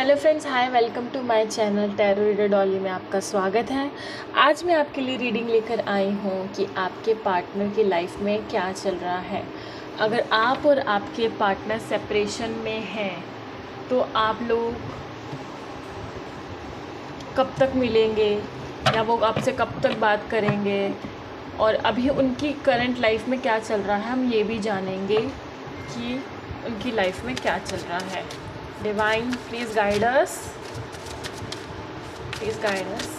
Hello friends, hi, welcome to my channel tarot reader Dolly में आपका स्वागत है। आज मैं आपके लिए रीडिंग लेकर आई हूँ कि आपके पार्टनर की लाइफ में क्या चल रहा है। अगर आप और आपके पार्टनर सेपरेशन में हैं तो आप लोग कब तक मिलेंगे या वो आपसे कब तक बात करेंगे, और अभी उनकी करंट लाइफ में क्या चल रहा है, हम ये भी जानेंगे कि उनकी लाइफ में क्या चल रहा है। Divine please guide us, please guide us.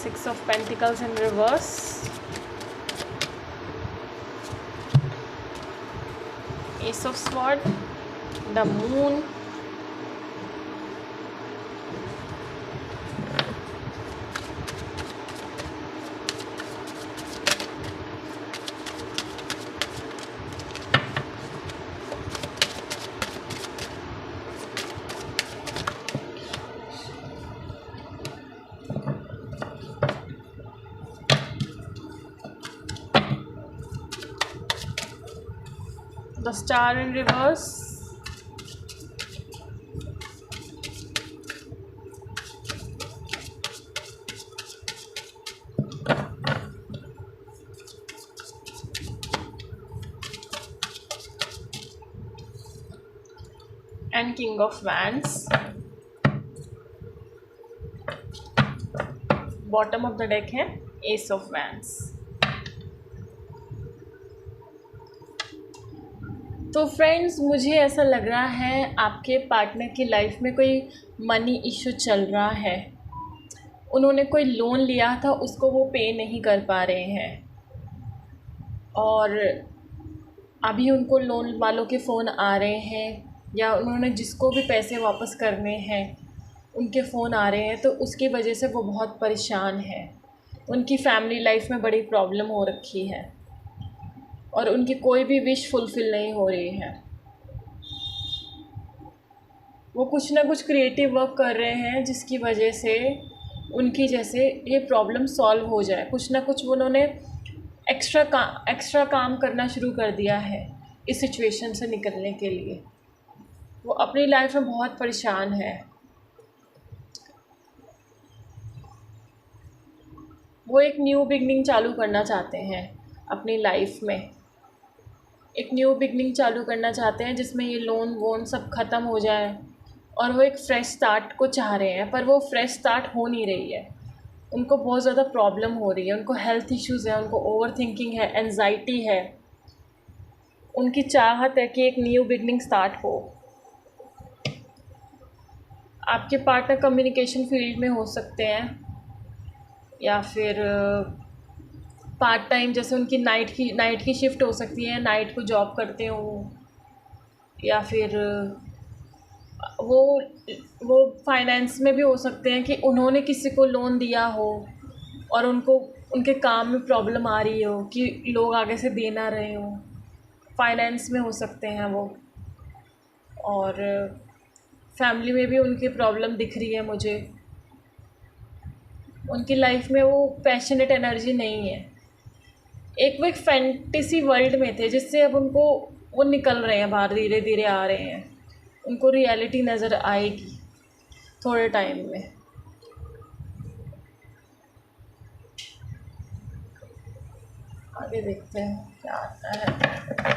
Six of pentacles in reverse, S of sword, the moon, the star in reverse, and king of wands. Bottom of the deck है एस ऑफ wands। तो friends, मुझे ऐसा लग रहा है आपके partner की life में कोई मनी इशू चल रहा है। उन्होंने कोई लोन लिया था, उसको वो पे नहीं कर पा रहे हैं, और अभी उनको लोन वालों के फ़ोन आ रहे हैं, या उन्होंने जिसको भी पैसे वापस करने हैं उनके फ़ोन आ रहे हैं, तो उसकी वजह से वो बहुत परेशान है। उनकी फैमिली लाइफ में बड़ी प्रॉब्लम हो रखी है और उनकी कोई भी विश फुलफ़िल नहीं हो रही है। वो कुछ ना कुछ क्रिएटिव वर्क कर रहे हैं जिसकी वजह से उनकी जैसे ये प्रॉब्लम सॉल्व हो जाए। कुछ ना कुछ उन्होंने एक्स्ट्रा काम करना शुरू कर दिया है इस सिचुएशन से निकलने के लिए। वो अपनी लाइफ में बहुत परेशान है। वो एक न्यू बिगनिंग चालू करना चाहते हैं अपनी लाइफ में, एक न्यू बिगनिंग चालू करना चाहते हैं जिसमें ये लोन वोन सब ख़त्म हो जाए, और वो एक फ़्रेश स्टार्ट को चाह रहे हैं, पर वो फ्रेश स्टार्ट हो नहीं रही है। उनको बहुत ज़्यादा प्रॉब्लम हो रही है, उनको हेल्थ इश्यूज़ है, उनको ओवर थिंकिंग है, एंजाइटी है। उनकी चाहत है कि एक न्यू बिगनिंग स्टार्ट हो। आपके पार्टनर कम्युनिकेशन फील्ड में हो सकते हैं, या फिर पार्ट टाइम, जैसे उनकी नाइट की शिफ्ट हो सकती है, नाइट को जॉब करते हो, या फिर वो फाइनेंस में भी हो सकते हैं कि उन्होंने किसी को लोन दिया हो और उनको उनके काम में प्रॉब्लम आ रही हो कि लोग आगे से दे ना रहे हो। फाइनेंस में हो सकते हैं वो, और फैमिली में भी उनकी प्रॉब्लम दिख रही है मुझे। उनकी लाइफ में वो पैशनेट एनर्जी नहीं है। वो एक फैंटेसी वर्ल्ड में थे जिससे अब उनको वो निकल रहे हैं बाहर, धीरे धीरे आ रहे हैं। उनको रियलिटी नज़र आएगी थोड़े टाइम में। आगे देखते हैं क्या आता है।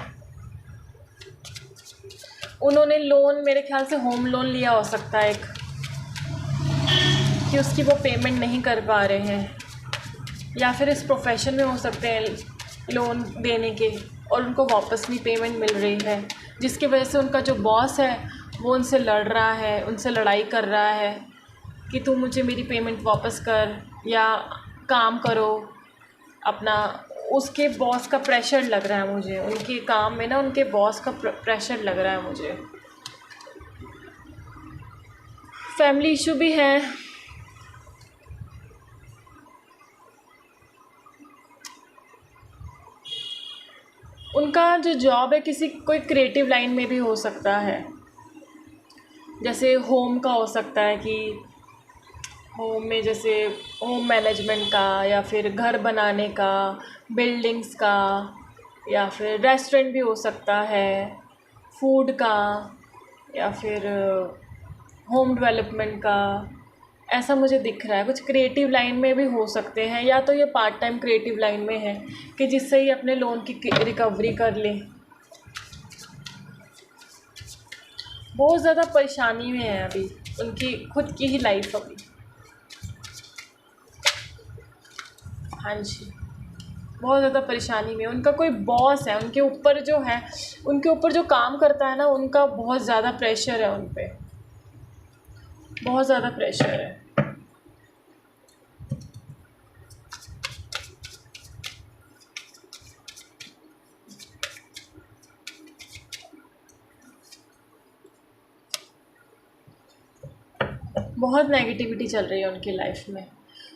उन्होंने लोन, मेरे ख्याल से होम लोन लिया हो सकता है एक, कि उसकी वो पेमेंट नहीं कर पा रहे हैं, या फिर इस प्रोफेशन में हो सकते हैं लोन देने के और उनको वापस नहीं पेमेंट मिल रही है, जिसकी वजह से उनका जो बॉस है वो उनसे लड़ रहा है, उनसे लड़ाई कर रहा है कि तुम मुझे मेरी पेमेंट वापस कर या काम करो अपना। उसके बॉस का प्रेशर लग रहा है मुझे, उनके काम में ना उनके बॉस का प्रेशर लग रहा है मुझे। फैमिली इशू भी है। उनका जो जॉब है कोई क्रिएटिव लाइन में भी हो सकता है, जैसे होम का हो सकता है कि होम में जैसे होम मैनेजमेंट का, या फिर घर बनाने का, बिल्डिंग्स का, या फिर रेस्टोरेंट भी हो सकता है, फूड का, या फिर होम डेवलपमेंट का। ऐसा मुझे दिख रहा है। कुछ क्रिएटिव लाइन में भी हो सकते हैं, या तो ये पार्ट टाइम क्रिएटिव लाइन में है कि जिससे ही अपने लोन की रिकवरी कर ले। बहुत ज़्यादा परेशानी में है अभी, उनकी खुद की ही लाइफ अभी। हाँ जी, बहुत ज़्यादा परेशानी में। उनका कोई बॉस है उनके ऊपर जो है, उनके ऊपर जो काम करता है ना, उनका बहुत ज़्यादा प्रेशर है उन पे, बहुत ज़्यादा प्रेशर है। बहुत नेगेटिविटी चल रही है उनकी लाइफ में।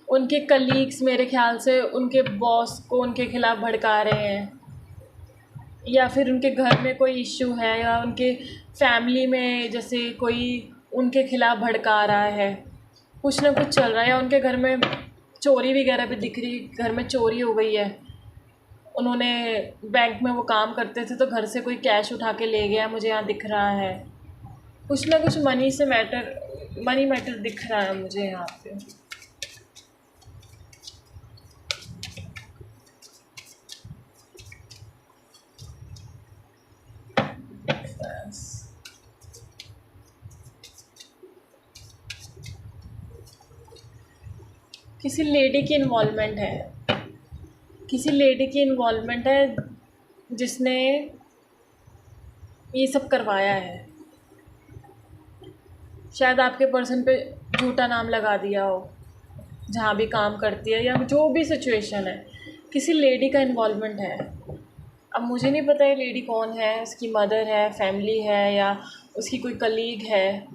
उनके कलीग्स मेरे ख्याल से उनके बॉस को उनके खिलाफ़ भड़का रहे हैं, या फिर उनके घर में कोई इश्यू है, या उनके फैमिली में जैसे कोई उनके खिलाफ़ भड़का रहा है। कुछ ना कुछ चल रहा है, या उनके घर में चोरी वगैरह भी दिख रही, घर में चोरी हो गई है। उन्होंने बैंक में वो काम करते थे तो घर से कोई कैश उठा के ले गया, मुझे यहाँ दिख रहा है। कुछ ना कुछ मनी मैटर दिख रहा है मुझे यहाँ पे। किसी लेडी की इन्वॉल्वमेंट है, किसी लेडी की इन्वॉल्वमेंट है जिसने ये सब करवाया है। शायद आपके पर्सन पे झूठा नाम लगा दिया हो जहाँ भी काम करती है, या जो भी सिचुएशन है, किसी लेडी का इन्वॉल्वमेंट है। अब मुझे नहीं पता ये लेडी कौन है, उसकी मदर है, फैमिली है, या उसकी कोई कलीग है,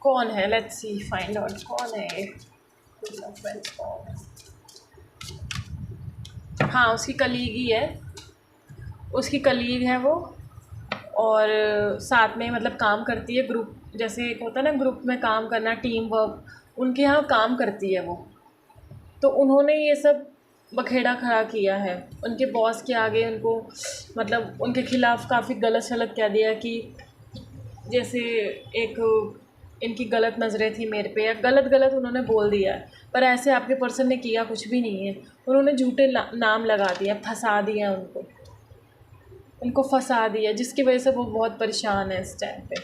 कौन है। लेट्स सी, फाइंड आउट कौन है ये। कौन है? हाँ, उसकी कलीग ही है, उसकी कलीग है वो। और साथ में मतलब काम करती है, ग्रुप जैसे एक होता है ना, ग्रुप में काम करना, टीम वर्क, उनके यहाँ काम करती है वो। तो उन्होंने ये सब बखेड़ा खड़ा किया है उनके बॉस के आगे, उनको मतलब उनके खिलाफ़ काफ़ी गलत सलत कह दिया कि जैसे एक इनकी गलत नज़रें थी मेरे पे, या गलत उन्होंने बोल दिया है। पर ऐसे आपके पर्सन ने किया कुछ भी नहीं है, उन्होंने झूठे नाम लगा दिया, फंसा दिया उनको फंसा दिया, जिसकी वजह से वो बहुत परेशान है इस टाइम पे,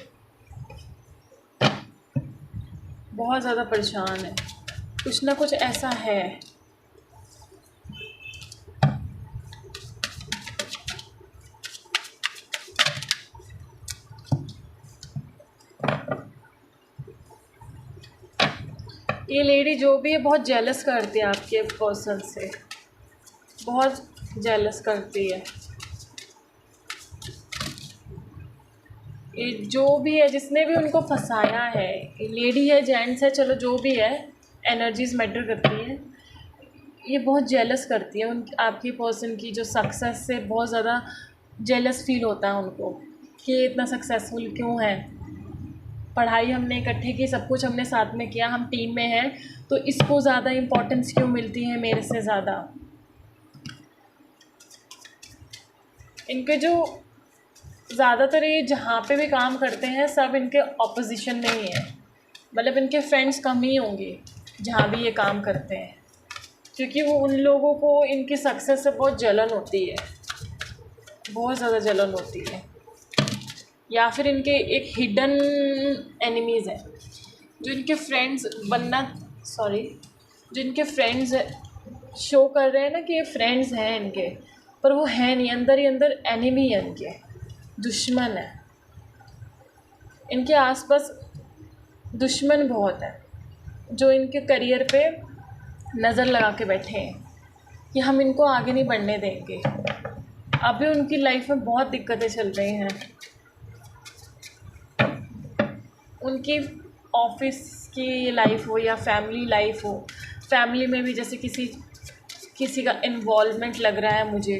बहुत ज़्यादा परेशान है। कुछ ना कुछ ऐसा है। ये लेडी जो भी है बहुत जेलस करती है आपके पर्सन से, बहुत जेलस करती है। ये जो भी है जिसने भी उनको फंसाया है, लेडी है जेंट्स है, चलो जो भी है, एनर्जीज मैटर करती है। ये बहुत जेलस करती है आपकी पर्सन की जो सक्सेस से, बहुत ज़्यादा जेलस फील होता है उनको कि ये इतना सक्सेसफुल क्यों है। पढ़ाई हमने इकट्ठे की, सब कुछ हमने साथ में किया, हम टीम में हैं, तो इसको ज़्यादा इम्पोर्टेंस क्यों मिलती है मेरे से ज़्यादा। इनके जो ज़्यादातर ये जहाँ पे भी काम करते हैं सब इनके ऑपोजिशन में ही है, मतलब इनके फ्रेंड्स कम ही होंगे जहाँ भी ये काम करते हैं, क्योंकि वो उन लोगों को इनकी सक्सेस से बहुत जलन होती है, बहुत ज़्यादा जलन होती है। या फिर इनके एक हिडन एनिमीज़ हैं जो इनके फ्रेंड्स जो इनके फ्रेंड्स शो कर रहे हैं ना कि ये फ्रेंड्स हैं इनके, पर वो है नहीं, अंदर ही अंदर एनिमी है इनके, दुश्मन है इनके आसपास, दुश्मन बहुत है जो इनके करियर पे नज़र लगा के बैठे हैं कि हम इनको आगे नहीं बढ़ने देंगे। अभी उनकी लाइफ में बहुत दिक्कतें चल रही हैं। उनकी ऑफिस की लाइफ हो या फैमिली लाइफ हो, फैमिली में भी जैसे किसी का इन्वॉल्वमेंट लग रहा है मुझे,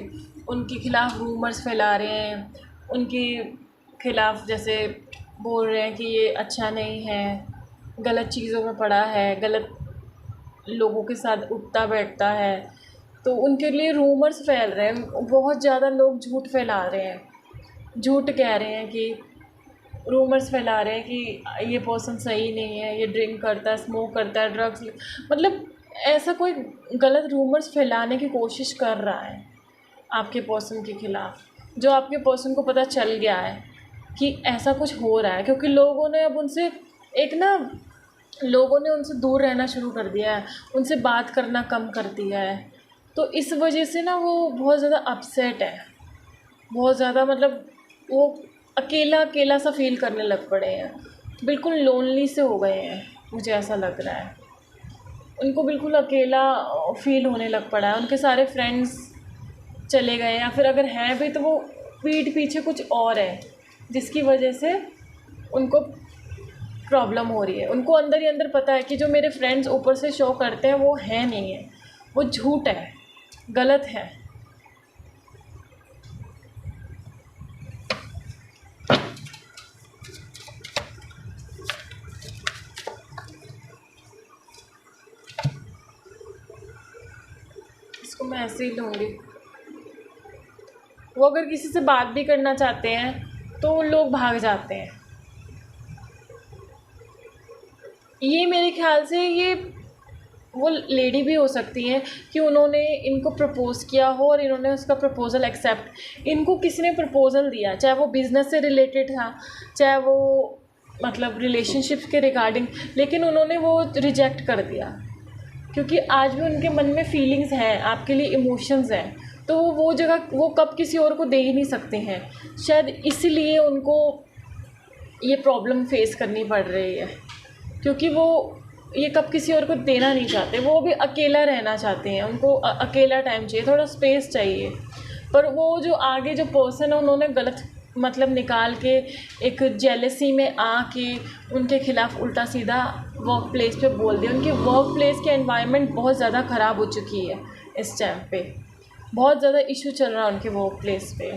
उनके खिलाफ़ रूमर्स फैला रहे हैं, उनके खिलाफ़ जैसे बोल रहे हैं कि ये अच्छा नहीं है, गलत चीज़ों में पड़ा है, गलत लोगों के साथ उठता बैठता है, तो उनके लिए रूमर्स फैल रहे हैं, बहुत ज़्यादा लोग झूठ फैला रहे हैं, झूठ कह रहे हैं कि रूमर्स फैला रहे हैं कि ये पर्सन सही नहीं है, ये ड्रिंक करता है, स्मोक करता है, ड्रग्स, मतलब ऐसा कोई गलत रूमर्स फैलाने की कोशिश कर रहा है आपके पर्सन के ख़िलाफ़, जो आपके पर्सन को पता चल गया है कि ऐसा कुछ हो रहा है। क्योंकि लोगों ने अब उनसे लोगों ने उनसे दूर रहना शुरू कर दिया है, उनसे बात करना कम कर दिया है। तो इस वजह से ना वो बहुत ज़्यादा अपसेट है, बहुत ज़्यादा, मतलब वो अकेला अकेला सा फील करने लग पड़े हैं, बिल्कुल लोनली से हो गए हैं, मुझे ऐसा लग रहा है। उनको बिल्कुल अकेला फील होने लग पड़ा है, उनके सारे फ्रेंड्स चले गए, या फिर अगर हैं भी तो वो पीठ पीछे कुछ और है जिसकी वजह से उनको प्रॉब्लम हो रही है। उनको अंदर ही अंदर पता है कि जो मेरे फ्रेंड्स ऊपर से शो करते हैं वो है नहीं है, वो झूठ है, गलत है। इसको मैं ऐसे ही लूँगी। वो अगर किसी से बात भी करना चाहते हैं तो लोग भाग जाते हैं। ये मेरे ख्याल से ये वो लेडी भी हो सकती हैं कि उन्होंने इनको प्रपोज़ किया हो और इन्होंने उसका प्रपोज़ल एक्सेप्ट, इनको किसी ने प्रपोज़ल दिया, चाहे वो बिज़नेस से रिलेटेड था, चाहे वो मतलब रिलेशनशिप के रिगार्डिंग, लेकिन उन्होंने वो रिजेक्ट कर दिया क्योंकि आज भी उनके मन में फीलिंग्स हैं, आपके लिए इमोशंस हैं, तो वो जगह वो कब किसी और को दे ही नहीं सकते हैं। शायद इसीलिए उनको ये प्रॉब्लम फेस करनी पड़ रही है, क्योंकि वो ये कब किसी और को देना नहीं चाहते, वो भी अकेला रहना चाहते हैं, उनको अकेला टाइम चाहिए, थोड़ा स्पेस चाहिए। पर वो जो आगे जो पर्सन है उन्होंने गलत मतलब निकाल के एक जेलसी में आके उनके ख़िलाफ़ उल्टा सीधा वर्क प्लेस पे बोल दिया। उनके वर्क प्लेस के एनवायरनमेंट बहुत ज़्यादा ख़राब हो चुकी है इस टाइम पे, बहुत ज़्यादा इशू चल रहा है उनके वर्क प्लेस पे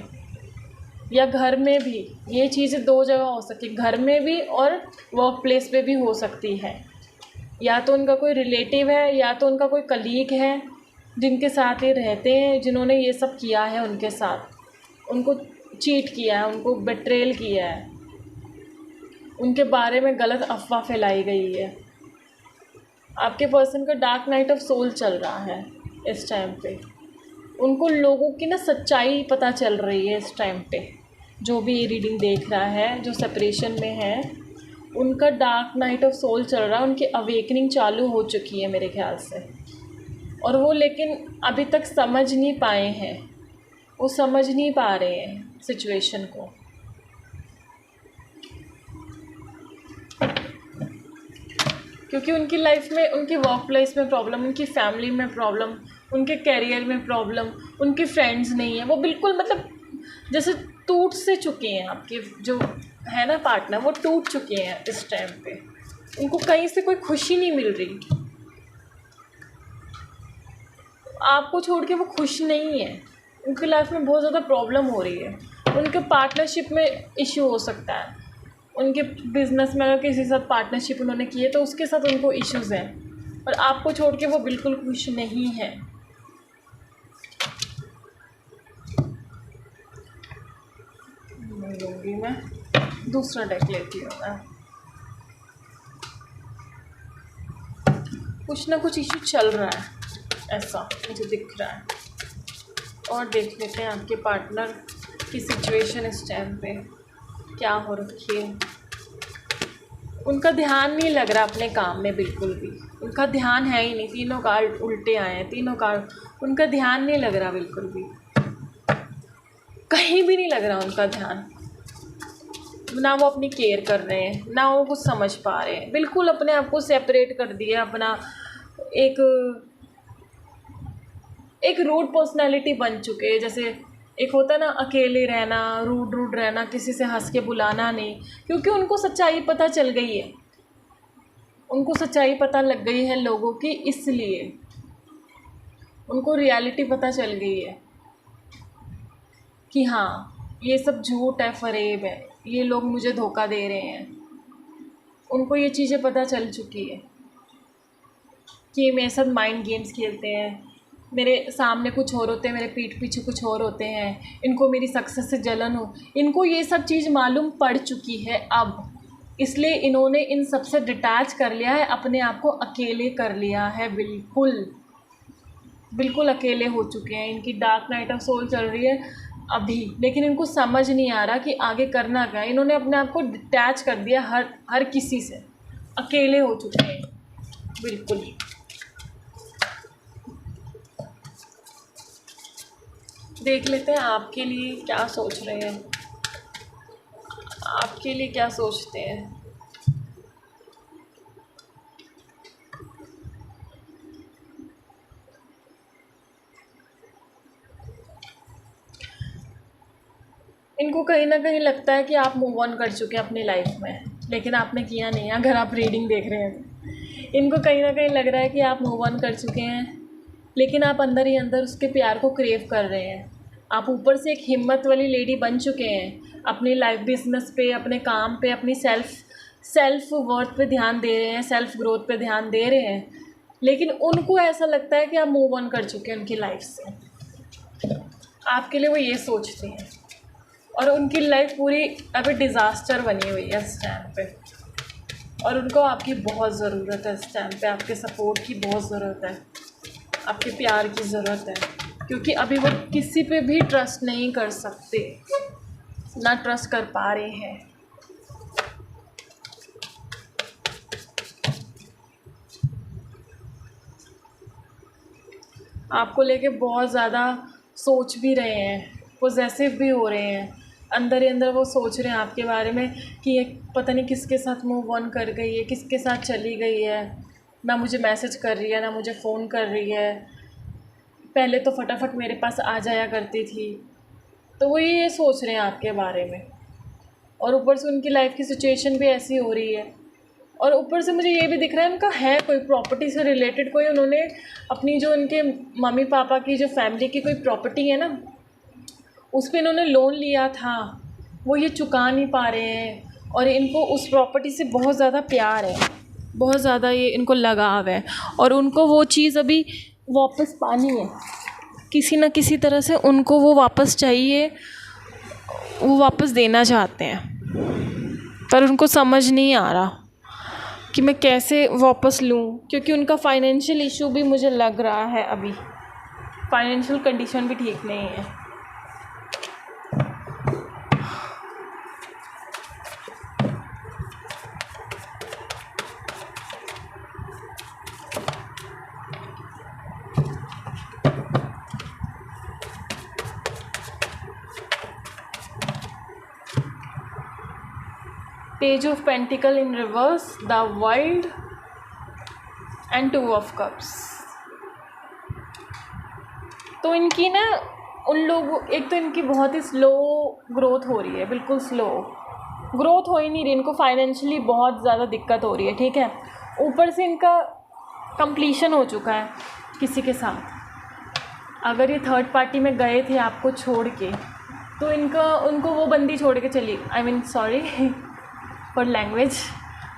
या घर में भी। ये चीज़ें दो जगह हो सकती, घर में भी और वर्क प्लेस पे भी हो सकती है। या तो उनका कोई रिलेटिव है या तो उनका कोई कलीग है जिनके साथ ये रहते हैं, जिन्होंने ये सब किया है उनके साथ, उनको चीट किया है, उनको बेट्रेल किया है, उनके बारे में गलत अफवाह फैलाई गई है। आपके पर्सन का डार्क नाइट ऑफ सोल चल रहा है इस टाइम पे। उनको लोगों की ना सच्चाई पता चल रही है इस टाइम पे। जो भी ये रीडिंग देख रहा है, जो सेपरेशन में है, उनका डार्क नाइट ऑफ सोल चल रहा है, उनकी अवेकनिंग चालू हो चुकी है मेरे ख्याल से। और वो लेकिन अभी तक समझ नहीं पाए हैं, वो समझ नहीं पा रहे हैं सिचुएशन को। क्योंकि उनकी लाइफ में, उनकी वर्क प्लेस में प्रॉब्लम, उनकी फैमिली में प्रॉब्लम, उनके कैरियर में प्रॉब्लम, उनके फ्रेंड्स नहीं है, वो बिल्कुल मतलब जैसे टूट से चुके हैं। आपके जो है ना पार्टनर, वो टूट चुके हैं इस टाइम पे। उनको कहीं से कोई खुशी नहीं मिल रही, आपको छोड़ के वो खुश नहीं है, उनकी लाइफ में बहुत ज़्यादा प्रॉब्लम हो रही है। उनके पार्टनरशिप में इशू हो सकता है, उनके बिज़नेस में अगर किसी के साथ पार्टनरशिप उन्होंने की है तो उसके साथ उनको इश्यूज़ हैं, और आपको छोड़ के वो बिल्कुल खुश नहीं है। लूँगी मैं दूसरा डेक लेती हूँ मैं। कुछ ना कुछ इशू चल रहा है ऐसा मुझे दिख रहा है। और देख लेते हैं आपके पार्टनर की सिचुएशन इस टाइम पे क्या हो रखी है। उनका ध्यान नहीं लग रहा अपने काम में, बिल्कुल भी उनका ध्यान है ही नहीं। तीनों कार्ड उल्टे आए हैं, तीनों कार्ड, उनका ध्यान नहीं लग रहा बिल्कुल भी, कहीं भी नहीं लग रहा उनका ध्यान। ना वो अपनी केयर कर रहे हैं, ना वो कुछ समझ पा रहे हैं, बिल्कुल अपने आप को सेपरेट कर दिया। अपना एक रूड पर्सनालिटी बन चुके हैं। जैसे एक होता है ना अकेले रहना, रूड रहना, किसी से हंस के बुलाना नहीं, क्योंकि उनको सच्चाई पता चल गई है, उनको सच्चाई पता लग गई है लोगों की, इसलिए उनको रियलिटी पता चल गई है कि हाँ ये सब झूठ है, फरेब है, ये लोग मुझे धोखा दे रहे हैं। उनको ये चीज़ें पता चल चुकी है कि ये मेरे साथ माइंड गेम्स खेलते हैं, मेरे सामने कुछ और होते हैं, मेरे पीठ पीछे कुछ और होते हैं, इनको मेरी सक्सेस से जलन हो, इनको ये सब चीज़ मालूम पड़ चुकी है अब, इसलिए इन्होंने इन सब से डिटैच कर लिया है, अपने आप को अकेले कर लिया है, बिल्कुल बिल्कुल अकेले हो चुके हैं। इनकी डार्क नाइट ऑफ सोल चल रही है अभी, लेकिन इनको समझ नहीं आ रहा कि आगे करना क्या है। इन्होंने अपने आप को डिटैच कर दिया हर किसी से, अकेले हो चुके हैं बिल्कुल। देख लेते हैं आपके लिए क्या सोच रहे हैं, आपके लिए क्या सोचते हैं। इनको कहीं ना कहीं लगता है कि आप मूव ऑन कर चुके हैं अपनी लाइफ में, लेकिन आपने किया नहीं है। अगर आप रीडिंग देख रहे हैं, इनको कहीं ना कहीं लग रहा है कि आप मूव ऑन कर चुके हैं, लेकिन आप अंदर ही अंदर उसके प्यार को क्रेव कर रहे हैं। आप ऊपर से एक हिम्मत वाली लेडी बन चुके हैं, अपनी लाइफ बिजनेस पे, अपने काम पे, अपनी सेल्फ वर्थ पे ध्यान दे रहे हैं, सेल्फ ग्रोथ पे ध्यान दे रहे हैं, लेकिन उनको ऐसा लगता है कि आप मूव ऑन कर चुके हैं उनकी लाइफ से। आपके लिए वो ये सोचते हैं, और उनकी लाइफ पूरी अभी डिज़ास्टर बनी हुई है इस टाइम पे, और उनको आपकी बहुत ज़रूरत है इस टाइम पे, आपके सपोर्ट की बहुत ज़रूरत है, आपके प्यार की ज़रूरत है, क्योंकि अभी वो किसी पे भी ट्रस्ट नहीं कर सकते, ना ट्रस्ट कर पा रहे हैं। आपको लेके बहुत ज़्यादा सोच भी रहे हैं, पोजेसिव भी हो रहे हैं, अंदर ही अंदर वो सोच रहे हैं आपके बारे में कि ये पता नहीं किसके साथ मूव ऑन कर गई है, किसके साथ चली गई है, ना मुझे मैसेज कर रही है, ना मुझे फ़ोन कर रही है, पहले तो फटाफट मेरे पास आ जाया करती थी। तो वो ये सोच रहे हैं आपके बारे में, और ऊपर से उनकी लाइफ की सिचुएशन भी ऐसी हो रही है, और ऊपर से मुझे ये भी दिख रहा है उनका है कोई प्रॉपर्टी से रिलेटेड, कोई उन्होंने अपनी जो उनके मम्मी पापा की जो फैमिली की कोई प्रॉपर्टी है ना, उस पर इन्होंने लोन लिया था, वो ये चुका नहीं पा रहे हैं, और इनको उस प्रॉपर्टी से बहुत ज़्यादा प्यार है, बहुत ज़्यादा ये इनको लगाव है, और उनको वो चीज़ अभी वापस पानी है, किसी न किसी तरह से उनको वो वापस चाहिए, वो वापस देना चाहते हैं, पर उनको समझ नहीं आ रहा कि मैं कैसे वापस लूँ, क्योंकि उनका फाइनेंशियल इशू भी मुझे लग रहा है, अभी फाइनेंशियल कंडीशन भी ठीक नहीं है। Page of pentacle in reverse, the world and two of cups. तो इनकी ना उन लोगों, एक तो इनकी बहुत ही स्लो ग्रोथ हो रही है, बिल्कुल स्लो ग्रोथ हो ही नहीं रही, इनको फाइनेंशियली बहुत ज़्यादा दिक्कत हो रही है, ठीक है। ऊपर से इनका कंप्लीशन हो चुका है किसी के साथ। अगर ये थर्ड पार्टी में गए थे आपको छोड़ के, तो उनको वो बंदी छोड़ के चली, I mean sorry for language,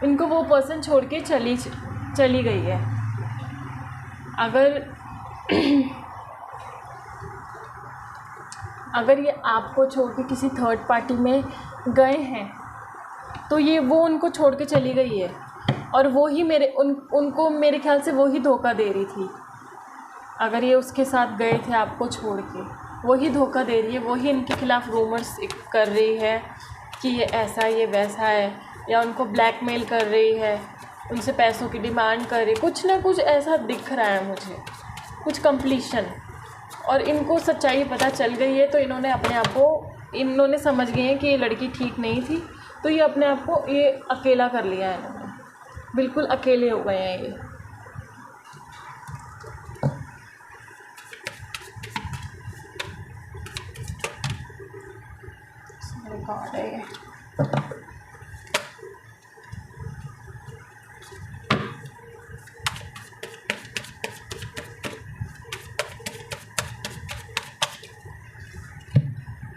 इनको वो पर्सन छोड़ के चली गई है। अगर ये आपको छोड़ के किसी थर्ड पार्टी में गए हैं, तो ये वो उनको छोड़ के चली गई है, और वो ही उनको मेरे ख्याल से वो ही धोखा दे रही थी। अगर ये उसके साथ गए थे आपको छोड़ के, वही धोखा दे रही है, वही इनके खिलाफ़ रूमर्स कर रही है कि ये ऐसा ये वैसा है, या उनको ब्लैकमेल कर रही है, उनसे पैसों की डिमांड कर रही है, कुछ ना कुछ ऐसा दिख रहा है मुझे, कुछ कंप्लीशन। और इनको सच्चाई पता चल गई है, तो इन्होंने समझ गए हैं कि ये लड़की ठीक नहीं थी, तो ये अपने आप को ये अकेला कर लिया है इन्होंने, बिल्कुल अकेले हो गए हैं ये। रिकॉर्ड है ये।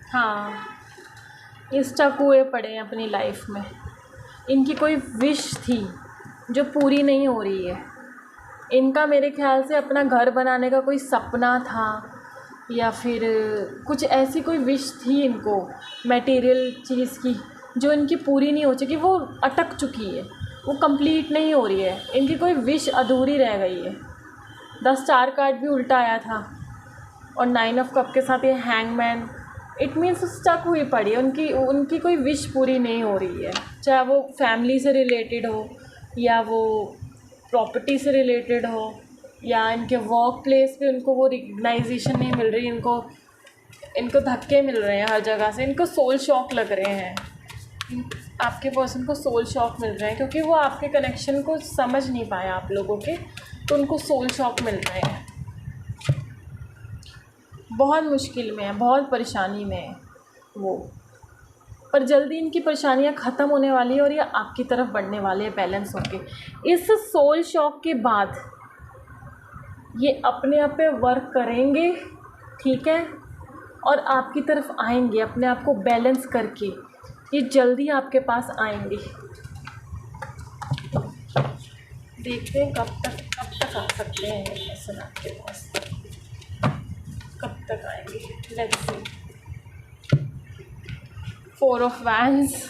हाँ, ये स्टक हुए पड़े हैं अपनी लाइफ में। इनकी कोई विश थी जो पूरी नहीं हो रही है, इनका मेरे ख्याल से अपना घर बनाने का कोई सपना था, या फिर कुछ ऐसी कोई विश थी इनको मटेरियल चीज़ की, जो इनकी पूरी नहीं हो चुकी, वो अटक चुकी है, वो कंप्लीट नहीं हो रही है, इनकी कोई विश अधूरी रह गई है। 10 स्टार कार्ड भी उल्टा आया था, और 9 ऑफ कप के साथ ये हैंगमैन, इट मीन्स स्टक हुई पड़ी है, उनकी कोई विश पूरी नहीं हो रही है, चाहे वो फैमिली से रिलेटेड हो, या वो प्रॉपर्टी से रिलेटेड हो, या इनके वर्क प्लेस पे उनको वो रिकग्नाइजेशन नहीं मिल रही, इनको धक्के मिल रहे हैं हर जगह से, इनको सोल शॉक लग रहे हैं, आपके पर्सन को सोल शॉक मिल रहे हैं, क्योंकि वो आपके कनेक्शन को समझ नहीं पाए आप लोगों के, तो उनको सोल शॉक मिल रहे हैं। बहुत मुश्किल में है, बहुत परेशानी में है वो, पर जल्दी इनकी परेशानियां ख़त्म होने वाली है, और ये आपकी तरफ बढ़ने वाले हैं बैलेंस होके। इस सोल शॉक के बाद ये अपने आप पे वर्क करेंगे, ठीक है, और आपकी तरफ आएंगे अपने आप को बैलेंस करके, ये जल्दी आपके पास आएंगे। देखते हैं कब तक आ सकते हैं ये पर्सन आपके पास, कब तक आएंगे, लेट्स सी। 4 ऑफ वैंड्स,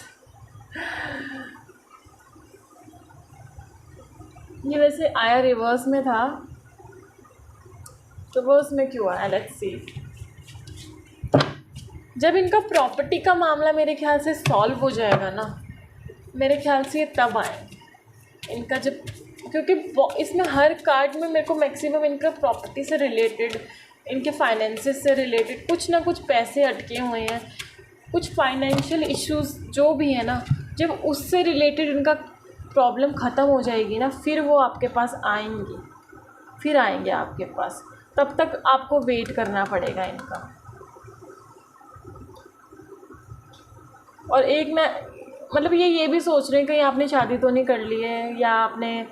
ये वैसे आया रिवर्स में था, तो वो उसमें क्यों आया, लेट्स सी। जब इनका प्रॉपर्टी का मामला मेरे ख्याल से सॉल्व हो जाएगा ना, मेरे ख्याल से ये तब आएंगे इनका, जब, क्योंकि इसमें हर कार्ड में मेरे को मैक्सिमम इनका प्रॉपर्टी से रिलेटेड, इनके फाइनेंसेस से रिलेटेड कुछ ना कुछ पैसे अटके हुए हैं, कुछ फाइनेंशियल इश्यूज जो भी है ना, जब उससे रिलेटेड इनका प्रॉब्लम ख़त्म हो जाएगी ना, फिर वो आपके पास आएंगे, फिर आएंगे आपके पास, तब तक आपको वेट करना पड़ेगा इनका। और एक मैं मतलब ये भी सोच रहे हैं कहीं आपने शादी तो नहीं कर ली है, या आपने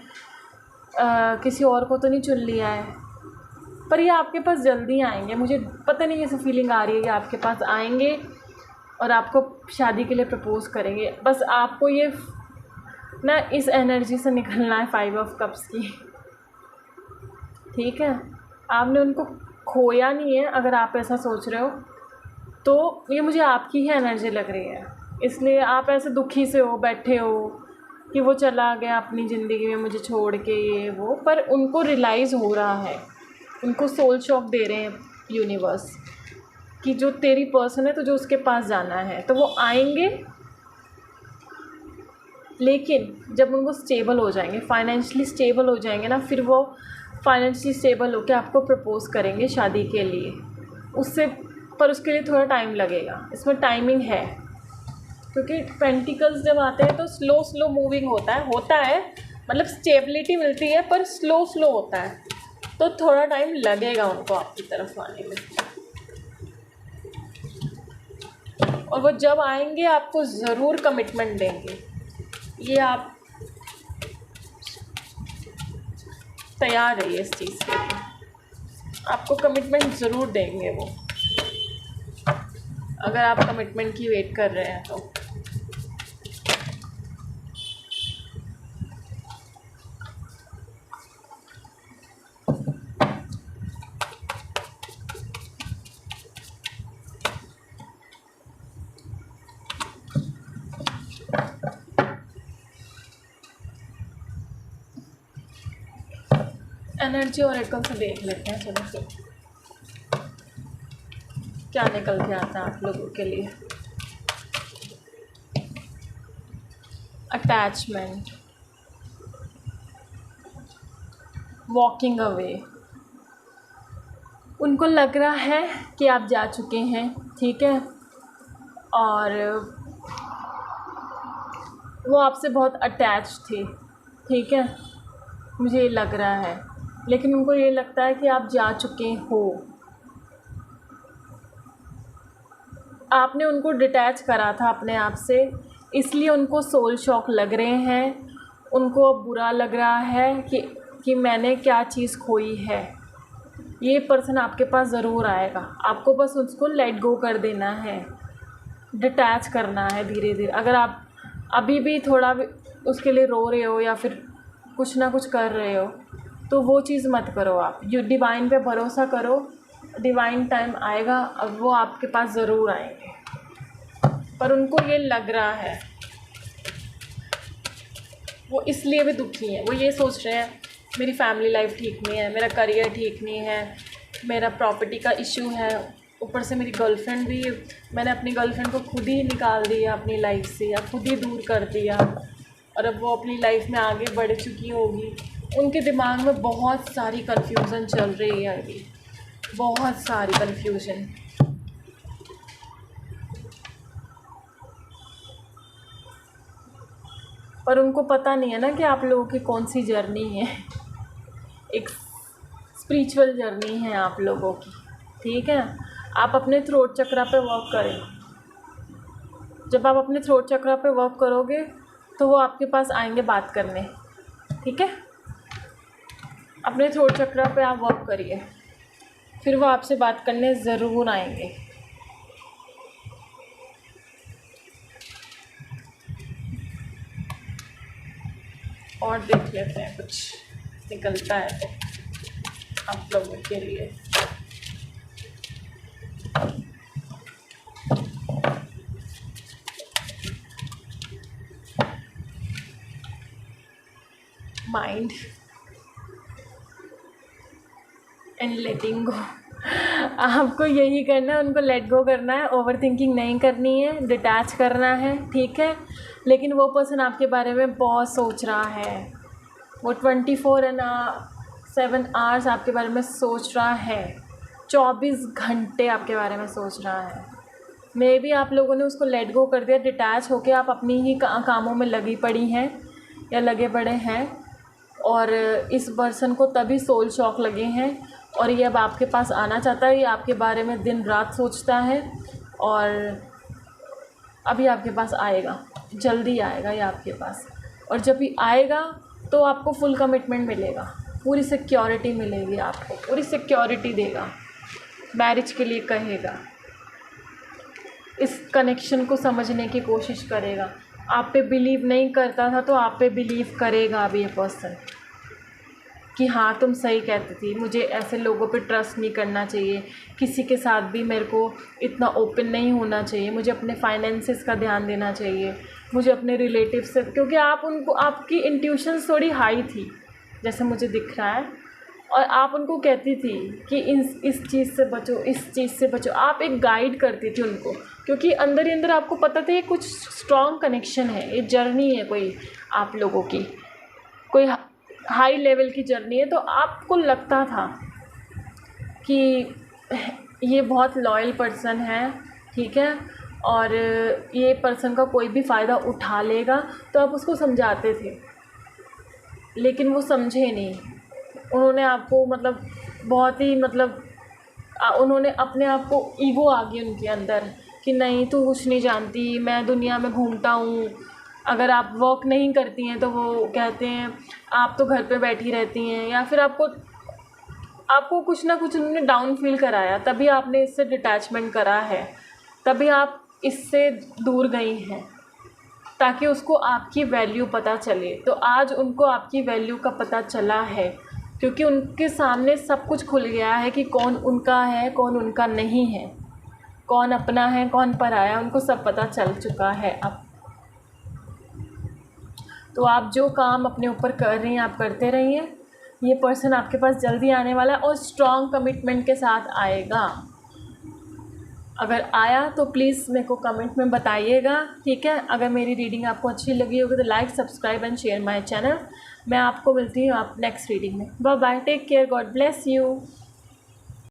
किसी और को तो नहीं चुन लिया है, पर ये आपके पास जल्दी आएंगे, मुझे पता नहीं कैसे फीलिंग आ रही है कि आपके पास आएंगे और आपको शादी के लिए प्रपोज़ करेंगे। बस आपको ये ना इस एनर्जी से निकलना है 5 ऑफ कप्स की, ठीक है, आपने उनको खोया नहीं है। अगर आप ऐसा सोच रहे हो तो ये मुझे आपकी ही एनर्जी लग रही है, इसलिए आप ऐसे दुखी से हो, बैठे हो कि वो चला गया अपनी ज़िंदगी में मुझे छोड़ के, ये वो, पर उनको रियलाइज़ हो रहा है, उनको सोल शॉक दे रहे हैं यूनिवर्स कि जो तेरी पर्सन है तो जो उसके पास जाना है, तो वो आएंगे, लेकिन जब उनको स्टेबल हो जाएंगे, फाइनेंशियली स्टेबल हो जाएंगे ना, फिर वो फाइनेंशियली स्टेबल होकर आपको प्रपोज़ करेंगे शादी के लिए, उससे, पर उसके लिए थोड़ा टाइम लगेगा, इसमें टाइमिंग है, क्योंकि पेंटिकल्स जब आते हैं तो स्लो मूविंग होता है, मतलब स्टेबिलिटी मिलती है पर स्लो होता है, तो थोड़ा टाइम लगेगा उनको आपकी तरफ आने में, और वो जब आएंगे आपको ज़रूर कमिटमेंट देंगे, ये आप तैयार रहिए इस चीज़ के लिए, आपको कमिटमेंट ज़रूर देंगे वो, अगर आप कमिटमेंट की वेट कर रहे हैं तो। एनर्जी ओरेकल से देख लेते हैं, चलो फिर क्या निकल के आता है आप लोगों के लिए। अटैचमेंट, वॉकिंग अवे, उनको लग रहा है कि आप जा चुके हैं, ठीक है, और वो आपसे बहुत अटैच थे, ठीक है, मुझे ये लग रहा है, लेकिन उनको ये लगता है कि आप जा चुके हो, आपने उनको डिटैच करा था अपने आप से, इसलिए उनको सोल शॉक लग रहे हैं, उनको बुरा लग रहा है कि मैंने क्या चीज़ खोई है। ये पर्सन आपके पास ज़रूर आएगा, आपको बस उसको लेट गो कर देना है, डिटैच करना है धीरे धीरे। अगर आप अभी भी थोड़ा भी उसके लिए रो रहे हो या फिर कुछ ना कुछ कर रहे हो, तो वो चीज़ मत करो। आप जो डिवाइन पे भरोसा करो, डिवाइन टाइम आएगा और वो आपके पास ज़रूर आएंगे। पर उनको ये लग रहा है, वो इसलिए भी दुखी हैं, वो ये सोच रहे हैं मेरी फैमिली लाइफ ठीक नहीं है, मेरा करियर ठीक नहीं है, मेरा प्रॉपर्टी का इशू है, ऊपर से मेरी गर्लफ्रेंड भी, मैंने अपनी गर्लफ्रेंड को खुद ही निकाल दिया अपनी लाइफ से या खुद ही दूर कर दिया और अब वो अपनी लाइफ में आगे बढ़ चुकी होगी। उनके दिमाग में बहुत सारी कन्फ्यूज़न चल रही है अभी, बहुत सारी कन्फ्यूज़न। पर उनको पता नहीं है ना कि आप लोगों की कौन सी जर्नी है, एक स्पिरिचुअल जर्नी है आप लोगों की, ठीक है। आप अपने थ्रोट चक्रा पे वर्क करें। जब आप अपने थ्रोट चक्रा पे वर्क करोगे तो वो आपके पास आएंगे बात करने, ठीक है। अपने थ्रोट चक्रा पे आप वर्क करिए, फिर वो आपसे बात करने ज़रूर आएंगे। और देख लेते हैं कुछ निकलता है तो आप लोगों के लिए। माइंड एंड लेटिंग गो। आपको यही करना है, उनको लेट गो करना है, ओवर थिंकिंग नहीं करनी है, डिटैच करना है, ठीक है। लेकिन वो पर्सन आपके बारे में बहुत सोच रहा है, वो 24/7 आवर्स आपके बारे में सोच रहा है, 24 घंटे आपके बारे में सोच रहा है। मे बी आप लोगों ने उसको लेट गो कर दिया, डिटैच होके आप अपनी ही कामों में लगी पड़ी हैं या लगे पड़े हैं, और इस पर्सन को तभी सोल शॉक लगे हैं और ये अब आपके पास आना चाहता है। ये आपके बारे में दिन रात सोचता है और अभी आपके पास आएगा, जल्दी आएगा ये आपके पास। और जब भी आएगा तो आपको फुल कमिटमेंट मिलेगा, पूरी सिक्योरिटी मिलेगी, आपको पूरी सिक्योरिटी देगा, मैरिज के लिए कहेगा, इस कनेक्शन को समझने की कोशिश करेगा। आप पे बिलीव नहीं करता था तो आप पे बिलीव करेगा अब ये पर्सन कि हाँ तुम सही कहती थी, मुझे ऐसे लोगों पे ट्रस्ट नहीं करना चाहिए, किसी के साथ भी मेरे को इतना ओपन नहीं होना चाहिए, मुझे अपने फाइनेंसेस का ध्यान देना चाहिए, मुझे अपने रिलेटिव से, क्योंकि आप उनको, आपकी इंट्यूशन थोड़ी हाई थी जैसे मुझे दिख रहा है, और आप उनको कहती थी कि इस चीज़ से बचो, इस चीज़ से बचो। आप एक गाइड करती थी उनको, क्योंकि अंदर ही अंदर आपको पता था ये कुछ स्ट्रॉन्ग कनेक्शन है, ये जर्नी है कोई आप लोगों की, कोई हाई लेवल की जर्नी है। तो आपको लगता था कि ये बहुत लॉयल पर्सन है, ठीक है, और ये पर्सन का कोई भी फ़ायदा उठा लेगा, तो आप उसको समझाते थे, लेकिन वो समझे नहीं। उन्होंने आपको मतलब बहुत ही मतलब उन्होंने अपने आप को, ईगो आ गई उनके अंदर कि नहीं तू कुछ नहीं जानती, मैं दुनिया में घूमता हूँ। अगर आप वर्क नहीं करती हैं तो वो कहते हैं आप तो घर पे बैठी रहती हैं, या फिर आपको कुछ ना कुछ उन्होंने डाउन फील कराया, तभी आपने इससे डिटैचमेंट करा है, तभी आप इससे दूर गई हैं, ताकि उसको आपकी वैल्यू पता चले। तो आज उनको आपकी वैल्यू का पता चला है, क्योंकि उनके सामने सब कुछ खुल गया है कि कौन उनका है, कौन उनका नहीं है, कौन अपना है, कौन पराया, उनको सब पता चल चुका है अब। तो आप जो काम अपने ऊपर कर रही हैं आप करते रहिए। ये पर्सन आपके पास जल्दी आने वाला है और स्ट्रॉन्ग कमिटमेंट के साथ आएगा। अगर आया तो प्लीज़ मेरे को कमेंट में बताइएगा, ठीक है। अगर मेरी रीडिंग आपको अच्छी लगी होगी तो like, subscribe and share my channel. मैं आपको मिलती हूँ आप नेक्स्ट रीडिंग में। Bye bye, take care, God bless you.